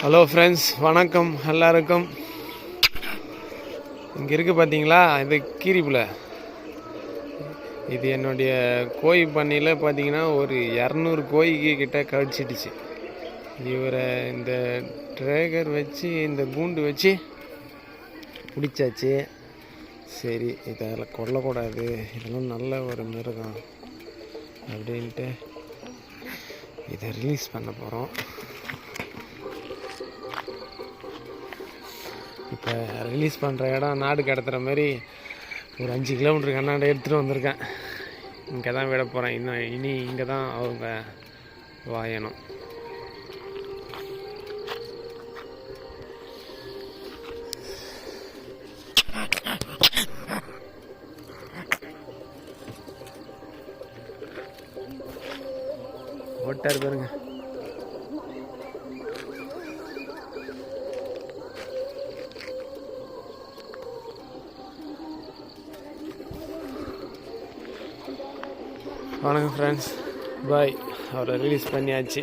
Hello friends, வணக்கம் எல்லாருக்கும். இங்கே இருக்குது பார்த்தீங்களா, இது கீரிப்புல. இது என்னுடைய கோழி பண்ணையில் பார்த்தீங்கன்னா ஒரு 200 கோழிக்கு கிட்ட கடிச்சிடுச்சு. இவரை இந்த ட்ரேகர் வச்சு இந்த கூண்டு வச்சு பிடிச்சாச்சு. சரி, இதெல்லாம் கொல்லக்கூடாது, இதெல்லாம் நல்ல ஒரு மிருகம் அப்படின்ட்டு இதை ரிலீஸ் பண்ண போகிறோம். இப்போ ரிலீஸ் பண்ணுற இடம் நாடு கடத்துகிற மாதிரி ஒரு 5 கிலோமீட்டருக்கு அண்ணாண்ட எடுத்துகிட்டு வந்திருக்கேன். இங்கே தான் விட போகிறேன். இனி இங்கே தான் அவங்க வாயணும். ஓட்டார் பாருங்க. வணக்கம் ஃப்ரெண்ட்ஸ், பாய். அவரை ரிலீஸ் பண்ணியாச்சு.